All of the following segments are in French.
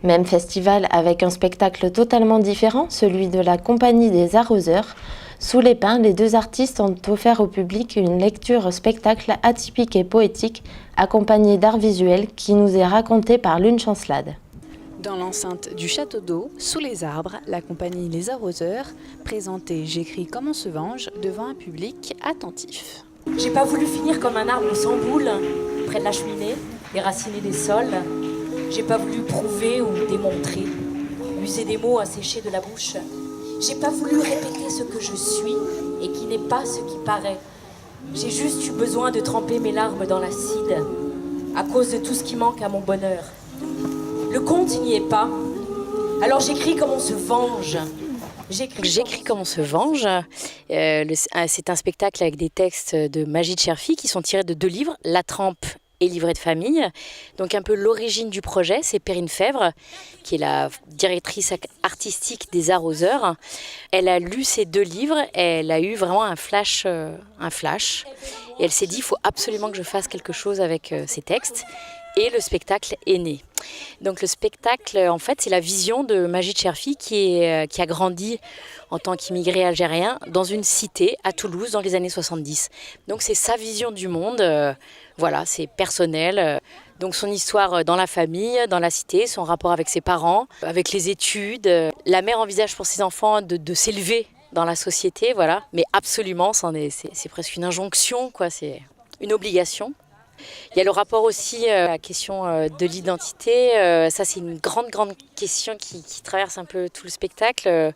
Même festival avec un spectacle totalement différent, celui de la Compagnie des Arroseurs. Sous les pins, les deux artistes ont offert au public une lecture-spectacle atypique et poétique, accompagnée d'art visuel qui nous est raconté par Lune Chancelade. Dans l'enceinte du château d'eau, sous les arbres, la compagnie Les Arroseurs présentait J'écris comme on se venge devant un public attentif. J'ai pas voulu finir comme un arbre sans boule, près de la cheminée, déraciner des sols. J'ai pas voulu prouver ou démontrer, user des mots asséchés de la bouche. J'ai pas voulu répéter ce que je suis et qui n'est pas ce qui paraît. J'ai juste eu besoin de tremper mes larmes dans l'acide à cause de tout ce qui manque à mon bonheur. Le compte n'y est pas, alors j'écris comme on se venge. J'écris comme on se venge. C'est un spectacle avec des textes de Magid Cherfi qui sont tirés de 2 livres, La Trempe et Livret de famille. Donc un peu l'origine du projet, c'est Perrine Fèvre, qui est la directrice artistique des Arroseurs. Elle a lu ces 2 livres, elle a eu vraiment un flash. Et elle s'est dit, il faut absolument que je fasse quelque chose avec ces textes. Et le spectacle est né. Donc le spectacle, en fait, c'est la vision de Magid Cherfi qui a grandi en tant qu'immigré algérien dans une cité à Toulouse dans les années 70. Donc c'est sa vision du monde, voilà, c'est personnel. Donc son histoire dans la famille, dans la cité, son rapport avec ses parents, avec les études. La mère envisage pour ses enfants de s'élever dans la société, voilà. Mais absolument, c'est presque une injonction, quoi, c'est une obligation. Il y a le rapport aussi à la question de l'identité. Ça, c'est une grande question qui traverse un peu tout le spectacle.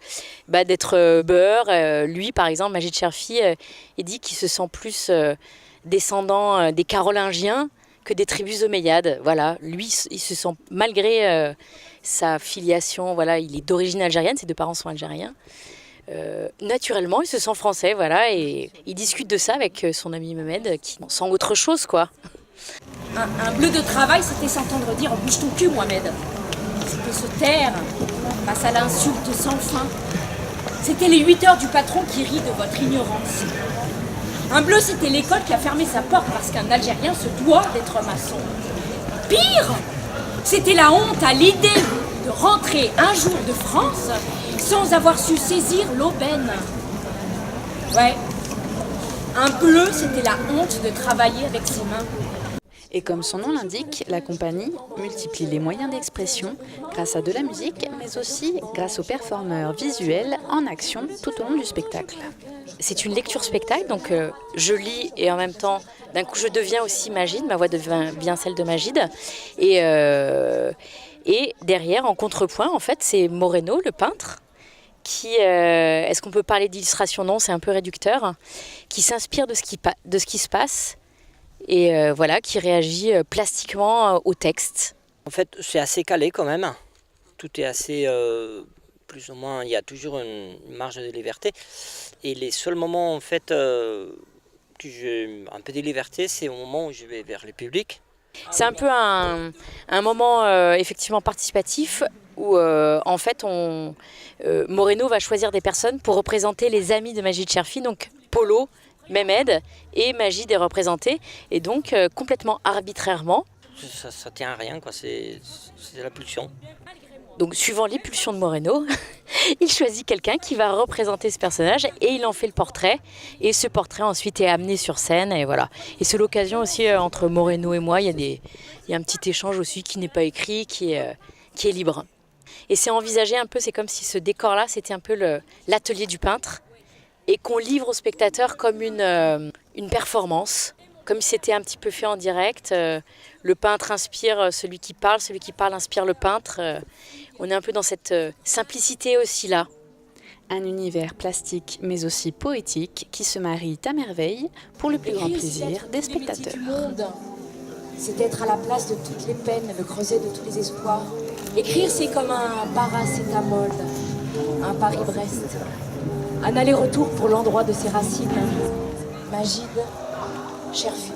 D'être beurre. Lui, par exemple, Magid Cherfi, il dit qu'il se sent plus descendant des Carolingiens que des tribus omeyyades. Voilà. Lui, il se sent, malgré sa filiation, voilà, il est d'origine algérienne, ses 2 parents sont algériens. Naturellement, il se sent français, voilà, et il discute de ça avec son ami Mohamed, qui sent autre chose, quoi. Un bleu de travail, c'était s'entendre dire « bouge ton cul, Mohamed ». C'était se taire face à l'insulte sans fin. C'était les 8 heures du patron qui rit de votre ignorance. Un bleu, c'était l'école qui a fermé sa porte parce qu'un Algérien se doit d'être maçon. Pire, c'était la honte à l'idée de rentrer un jour de France sans avoir su saisir l'aubaine. Ouais. Un bleu, c'était la honte de travailler avec ses mains. Et comme son nom l'indique, la compagnie multiplie les moyens d'expression grâce à de la musique, mais aussi grâce aux performeurs visuels en action tout au long du spectacle. C'est une lecture-spectacle, donc je lis et en même temps, d'un coup, je deviens aussi Magid, ma voix devient bien celle de Magid. Et derrière, en contrepoint, en fait, c'est Moreno, le peintre, qui, est-ce qu'on peut parler d'illustration? Non, c'est un peu réducteur, qui s'inspire de ce qui se passe et voilà, qui réagit plastiquement au texte. En fait, c'est assez calé quand même. Tout est assez, plus ou moins, il y a toujours une marge de liberté. Et les seuls moments, en fait, que j'ai un peu de liberté, c'est au moment où je vais vers le public. C'est un peu un moment effectivement participatif où en fait Moreno va choisir des personnes pour représenter les amis de Magid Cherfi, donc Polo, Mehmed et Magid est représenté, et donc complètement arbitrairement. Ça tient à rien, quoi. C'est de la pulsion. Donc suivant les pulsions de Moreno, il choisit quelqu'un qui va représenter ce personnage et il en fait le portrait. Et ce portrait ensuite est amené sur scène et voilà. Et c'est l'occasion aussi entre Moreno et moi, il y a un petit échange aussi qui n'est pas écrit, qui est libre. Et c'est envisagé un peu, c'est comme si ce décor-là, c'était un peu l'atelier du peintre et qu'on livre au spectateur comme une performance, comme si c'était un petit peu fait en direct. Le peintre inspire celui qui parle inspire le peintre. On est un peu dans cette simplicité aussi là. Un univers plastique mais aussi poétique qui se marie à merveille pour le plus grand plaisir des spectateurs. C'est être à la place de toutes les peines, le creuset de tous les espoirs. Écrire, c'est comme un paracétamol, un Paris-Brest, un aller-retour pour l'endroit de ses racines. Magid Cherfi.